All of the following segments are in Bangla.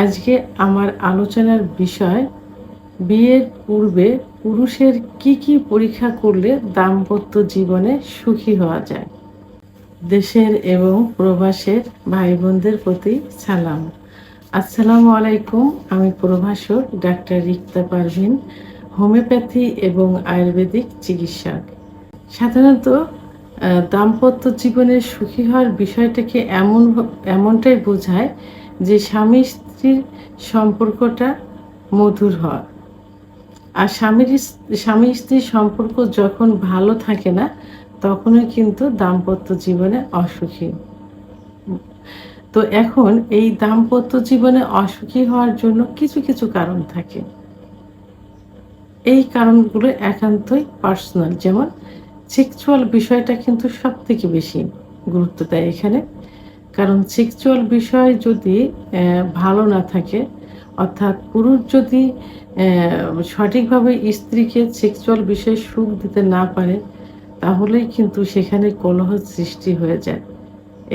আজকে আমার আলোচনার বিষয় বিয়ের পূর্বে পুরুষের কি কি পরীক্ষা করলে দাম্পত্য জীবনে সুখী হওয়া যায়। দেশের এবং প্রবাসের ভাই বোনদের প্রতি সালাম। আসসালামু আলাইকুম। আমি প্রভাষক ডাক্তার রিক্তা পারভিন, হোমিওপ্যাথি এবং আয়ুর্বেদিক চিকিৎসক। সাধারণত দাম্পত্য জীবনে সুখী হওয়ার বিষয়টাকে এমনটাই বোঝায় যে স্বামী স্ত্রীর সম্পর্কটা মধুর হওয়া। আর স্বামী স্ত্রীর সম্পর্ক যখন ভালো থাকে না, তখনই কিন্তু দাম্পত্য জীবনে অসুখী। তো এখন এই দাম্পত্য জীবনে অসুখী হওয়ার জন্য কিছু কিছু কারণ থাকে। এই কারণগুলো একান্তই পার্সোনাল। যেমন সেক্সুয়াল বিষয়টা কিন্তু সবথেকে বেশি গুরুত্ব দেয় এখানে। কারণ সেক্সুয়াল বিষয় যদি ভালো না থাকে, অর্থাৎ পুরুষ যদি সঠিকভাবে স্ত্রীকে সেক্সুয়াল বিষয়ে সুখ দিতে না পারে, তাহলেই কিন্তু সেখানে কলহ সৃষ্টি হয়ে যায়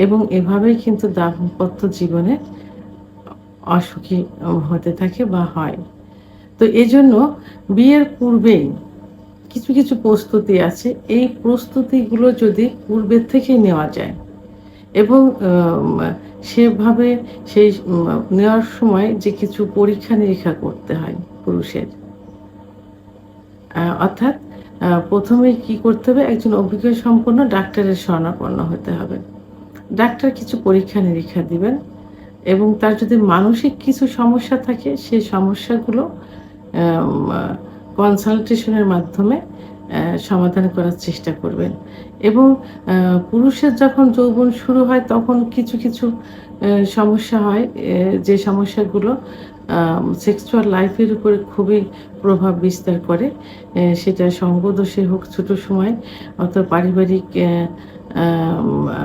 এবং এভাবেই কিন্তু দাম্পত্য জীবনে অসুখী হতে থাকে বা হয়। তো এজন্য বিয়ের পূর্বেই কিছু কিছু প্রস্তুতি আছে। এই প্রস্তুতিগুলো যদি পূর্বের থেকেই নেওয়া যায় এবং সেভাবে সেই নেওয়ার সময় যে কিছু পরীক্ষা-নিরীক্ষা করতে হয় পুরুষের। অর্থাৎ প্রথমেই কি করতে হবে? একজন অভিজ্ঞ সম্পন্ন ডাক্তারের শরণাপন্ন হতে হবে। ডাক্তার কিছু পরীক্ষা-নিরীক্ষা দিবেন এবং তার যদি মানসিক কিছু সমস্যা থাকে, সেই সমস্যাগুলো আম আ কনসালটেশনের মাধ্যমে সমাধান করার চেষ্টা করবেন এবং পুরুষের যখন যৌবন শুরু হয় তখন কিছু কিছু সমস্যা হয়, যে সমস্যাগুলো সেক্সুয়াল লাইফের উপরে খুবই প্রভাব বিস্তার করে। সেটা সঙ্গদোষে হোক ছোট সময়, অথবা পারিবারিক আম আ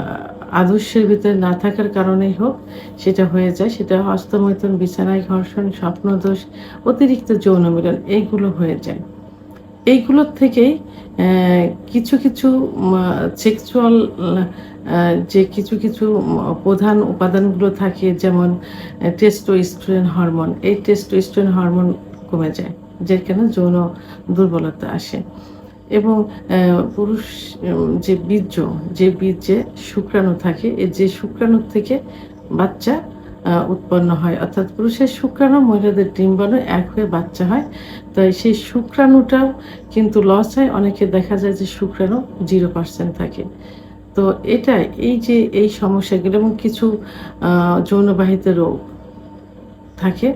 আদর্শের ভিতরে না থাকার কারণেই হোক, সেটা হয়ে যায়। সেটা হস্তমৈথুন, বিছানায় ঘর্ষণ, স্বপ্নদোষ, অতিরিক্ত যৌন মিলন এইগুলো হয়ে যায়। এইগুলোর থেকেই কিছু কিছু মা সেক্সুয়াল যে কিছু কিছু প্রধান উপাদানগুলো থাকে, যেমন টেস্টোস্টেরন হরমোন। এই টেস্টোস্টেরন হরমোন কমে যায়, যার কারণে যৌন দুর্বলতা আসে এবং পুরুষ যে বীর্যে শুক্রাণু থাকে, যে শুক্রাণু থেকে বাচ্চা উৎপন্ন হয়। অর্থাৎ পুরুষের শুক্রাণু, মহিলাদের ডিম্বাণু এক হয়ে বাচ্চা হয়। তাই সেই শুক্রাণুটাও কিন্তু লস হয়। অনেকের দেখা যায় যে শুক্রাণু 0% থাকে। তো এটাই এই যে এই সমস্যাগুলো এবং কিছু যৌনবাহিত রোগ থাকে,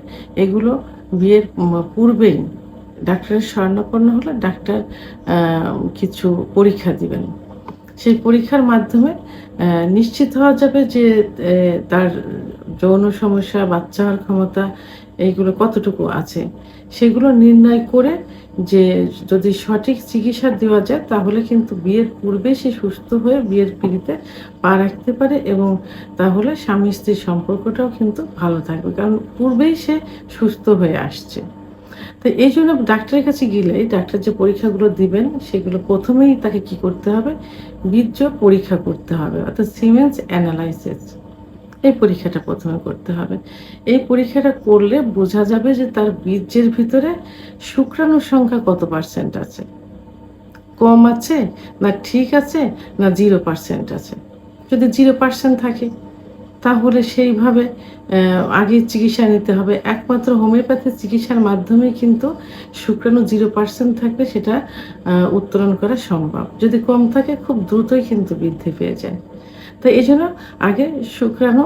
এগুলো বিয়ের পূর্বেই ডাক্তারের শরণাপন্ন হলে ডাক্তার আ কিছু পরীক্ষা দিবেন। সেই পরীক্ষার মাধ্যমে নিশ্চিত হওয়া যাবে যে তার যৌন সমস্যা, বাচ্চা হওয়ার ক্ষমতা এইগুলো কতটুকু আছে। সেগুলো নির্ণয় করে যে যদি সঠিক চিকিৎসা দেওয়া যায়, তাহলে কিন্তু বিয়ের পূর্বে সে সুস্থ হয়ে বিয়ের পিঁড়িতে পা রাখতে পারে এবং তাহলে স্বামী-স্ত্রীর সম্পর্কটাও কিন্তু ভালো থাকবে। কারণ পূর্বেই সে সুস্থ হয়ে আসছে। তো এইজন্য ডাক্তারের কাছে গেলেই ডাক্তার যে পরীক্ষাগুলো দিবেন, সেগুলো প্রথমেই তাকে কি করতে হবে? বীর্য পরীক্ষা করতে হবে। অর্থাৎ সিমেন্স অ্যানালাইসিস। এই পরীক্ষাটা প্রথমে করতে হবে। এই পরীক্ষাটা করলে বোঝা যাবে যে তার বীর্যের ভিতরে শুক্রাণুর সংখ্যা কত % আছে। কম আছে, না ঠিক আছে, না 0% আছে। যদি 0% থাকে, তাহলে সেইভাবে আগে চিকিৎসা নিতে হবে। একমাত্র হোমিওপ্যাথি চিকিৎসার মাধ্যমেই কিন্তু শুক্রাণু 0% থাকলে সেটা উত্তোলন করা সম্ভব। যদি কম থাকে, খুব দ্রুতই কিন্তু বৃদ্ধি পেয়ে যায়। তো এজন্য আগে শুক্রাণু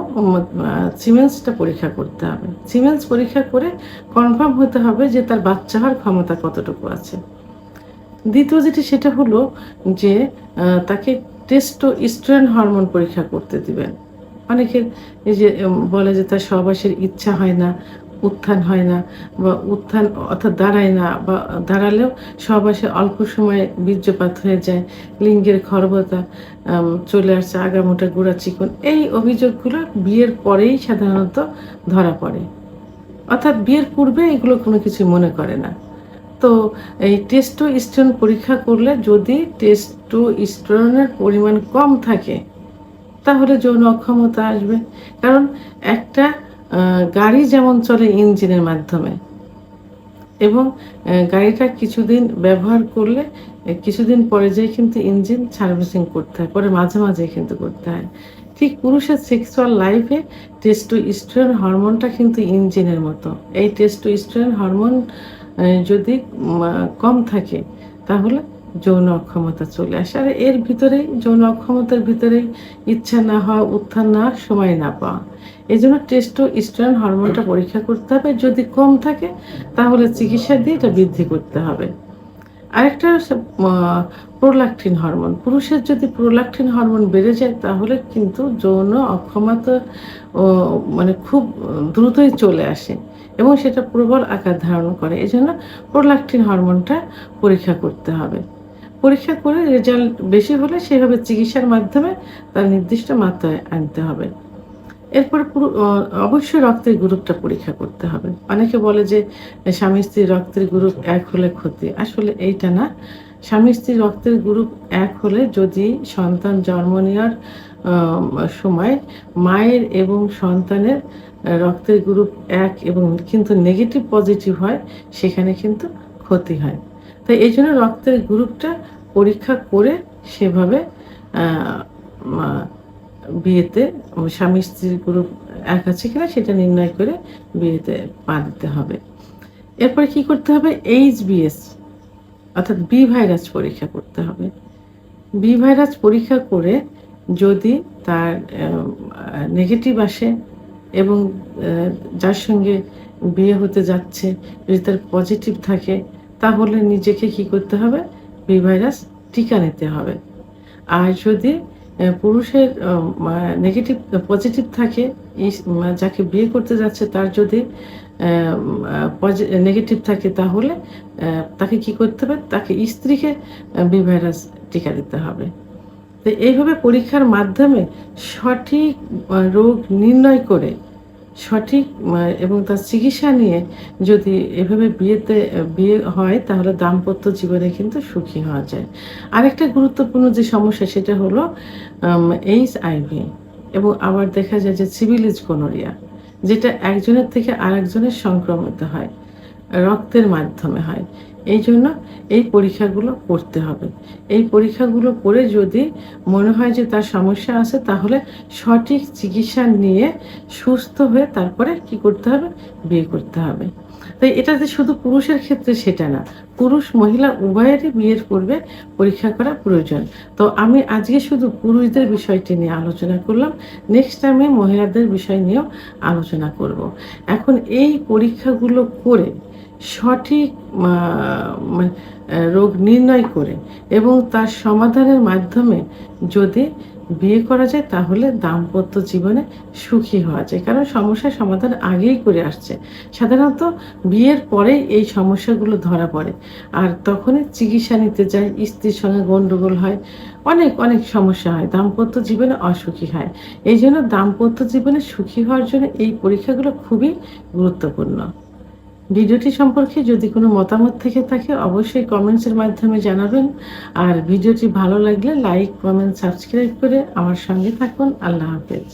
সিমেন্সটা পরীক্ষা করতে হবে। সিমেন্স পরীক্ষা করে কনফার্ম হতে হবে যে তার বাচ্চা হওয়ার ক্ষমতা কতটুকু আছে। দ্বিতীয় যেটি, সেটা হলো যে তাকে টেস্টোস্টেরন হরমোন পরীক্ষা করতে দিবেন। অনেকের এই যে বলে যে তার সহবাসের ইচ্ছা হয় না, উত্থান হয় না বা উত্থান অর্থাৎ দাঁড়ায় না, বা দাঁড়ালেও সহবাসে অল্প সময়ে বীর্যপাত হয়ে যায়, লিঙ্গের খর্বতা চলে আসছে, আগামোটা, গোড়া চিকন। এই অভিযোগগুলো বিয়ের পরেই সাধারণত ধরা পড়ে। অর্থাৎ বিয়ের পূর্বে এগুলো কোনো কিছু মনে করে না। তো এই টেস্টোস্টেরন পরীক্ষা করলে যদি টেস্টোস্টেরনের পরিমাণ কম থাকে, তাহলে যৌন অক্ষমতা আসবে। কারণ একটা গাড়ি যেমন চলে ইঞ্জিনের মাধ্যমে এবং গাড়িটা কিছুদিন ব্যবহার করলে কিছুদিন পরে যেয়ে কিন্তু ইঞ্জিন সার্ভিসিং করতে হয়। পরে মাঝে, মাঝেই কিন্তু করতে হয়। ঠিক পুরুষের সেক্সুয়াল লাইফে টেস্টোস্টেরন হরমোনটা কিন্তু ইঞ্জিনের মতো। এই টেস্টোস্টেরন হরমোন যদি কম থাকে তাহলে যৌন অক্ষমতা চলে আসে। আর এর ভিতরেই যৌন অক্ষমতার ভিতরেই ইচ্ছা না হওয়া, উত্থান না হওয়া, সময় না পাওয়া। এজন্য টেস্টোস্টেরন হরমোনটা পরীক্ষা করতে হবে। যদি কম থাকে তাহলে চিকিৎসা দিয়ে এটা বৃদ্ধি করতে হবে। আরেকটা হচ্ছে প্রোল্যাক্টিন হরমোন। পুরুষের যদি প্রোল্যাক্টিন হরমোন বেড়ে যায় তাহলে কিন্তু যৌন অক্ষমতা ও মানে খুব দ্রুতই চলে আসে এবং সেটা প্রবল আকার ধারণ করে। এজন্য প্রোল্যাক্টিন হরমোনটা পরীক্ষা করতে হবে। পরীক্ষা করে রেজাল্ট বেশি হলে সেভাবে চিকিৎসার মাধ্যমে তার নির্দিষ্ট মাত্রায় আনতে হবে। এরপরে অবশ্যই রক্তের গ্রুপটা পরীক্ষা করতে হবে। অনেকে বলে যে স্বামী-স্ত্রীর রক্তের গ্রুপ এক হলে ক্ষতি। আসলে এইটা না। স্বামী-স্ত্রীর রক্তের গ্রুপ এক হলে যদি সন্তান জন্ম নেওয়ার সময় মায়ের এবং সন্তানের রক্তের গ্রুপ এক এবং কিন্তু নেগেটিভ পজিটিভ হয়, সেখানে কিন্তু ক্ষতি হয়। তো এইজন্য রক্তের গ্রুপটা পরীক্ষা করে সেভাবে আ মা বিয়েতে স্বামী-স্ত্রীর গ্রুপ এক আছে কিনা সেটা নির্ণয় করে বিয়েতে পা দিতে হবে। এরপরে কি করতে হবে? এইচবিএস অর্থাৎ বি ভাইরাস পরীক্ষা করতে হবে। বি ভাইরাস পরীক্ষা করে যদি তার নেগেটিভ আসে এবং যার সঙ্গে বিয়ে হতে যাচ্ছে যদি তার পজিটিভ থাকে তাহলে নিজেকে কি করতে হবে? বি ভাইরাস টিকা নিতে হবে। আর যদি পুরুষের নেগেটিভ পজিটিভ থাকে যাকে বিয়ে করতে যাচ্ছে তার যদি নেগেটিভ থাকে তাহলে তাকে কি করতে হবে? তাকে স্ত্রীকে বি ভাইরাস টিকা দিতে হবে। তো এইভাবে পরীক্ষার মাধ্যমে সঠিক রোগ নির্ণয় করে সঠিক এবং তার চিকিৎসা নিয়ে যদি এভাবে বিয়ে হয় তাহলে দাম্পত্য জীবনে কিন্তু সুখী হওয়া যায়। আরেকটা গুরুত্বপূর্ণ যে সমস্যা সেটা হলো এইচআইভি এবং আবার দেখা যায় যে সিফিলিস গনোরিয়া যেটা একজনের থেকে আরেকজনের সংক্রমিত হয়। রক্তের মাধ্যমে হয়। এইজন্য এই পরীক্ষাগুলো করতে হবে। এই পরীক্ষাগুলো করে যদি মনে হয় যে তার সমস্যা আছে তাহলে সঠিক চিকিৎসা নিয়ে সুস্থ হয়ে তারপরে কি করতে হবে? বিয়ে করতে হবে। তাই এটা যে শুধু পুরুষের ক্ষেত্রে সেটা না। পুরুষ মহিলা উভয়েরই বিয়ের পূর্বে পরীক্ষা করা প্রয়োজন। তো আমি আজকে শুধু পুরুষদের বিষয়টি নিয়ে আলোচনা করলাম। নেক্সট টাইমে মহিলাদের বিষয় নিয়েও আলোচনা করব। এখন এই পরীক্ষাগুলো করে সঠিক মা মানে রোগ নির্ণয় করে এবং তার সমাধানের মাধ্যমে যদি বিয়ে করা যায় তাহলে দাম্পত্য জীবনে সুখী হওয়া যায়। কারণ সমস্যার সমাধান আগেই করে আসছে। সাধারণত বিয়ের পরেই এই সমস্যাগুলো ধরা পড়ে। আর তখনই চিকিৎসা নিতে যায়, স্ত্রীর সঙ্গে গন্ডগোল হয়। অনেক, অনেক সমস্যা হয়। দাম্পত্য জীবনে অসুখী হয়। এইজন্য দাম্পত্য জীবনে সুখী হওয়ার জন্য এই পরীক্ষাগুলো খুবই গুরুত্বপূর্ণ। ভিডিওটি সম্পর্কে যদি কোনো মতামত থেকে থাকে অবশ্যই কমেন্টসের মাধ্যমে জানাবেন। আর ভিডিওটি ভালো লাগলে লাইক, কমেন্ট, সাবস্ক্রাইব করে আমার সঙ্গে থাকুন। আল্লাহ হাফেজ।